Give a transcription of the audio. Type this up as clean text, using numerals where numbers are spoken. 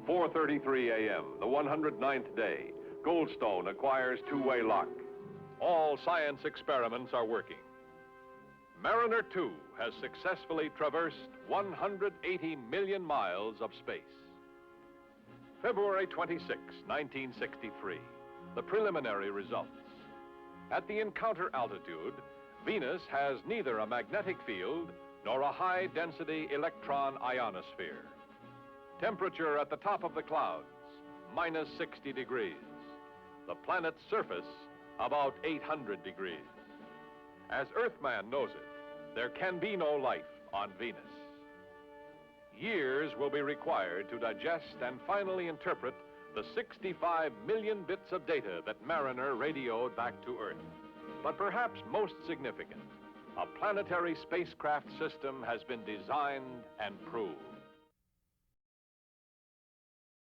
4:33 a.m., the 109th day, Goldstone acquires two-way lock. All science experiments are working. Mariner 2 has successfully traversed 180 million miles of space. February 26, 1963, the preliminary results. At the encounter altitude, Venus has neither a magnetic field nor a high-density electron ionosphere. Temperature at the top of the clouds, minus 60 degrees. The planet's surface, about 800 degrees. As Earthman knows it, there can be no life on Venus. Years will be required to digest and finally interpret the 65 million bits of data that Mariner radioed back to Earth. But perhaps most significant, a planetary spacecraft system has been designed and proved.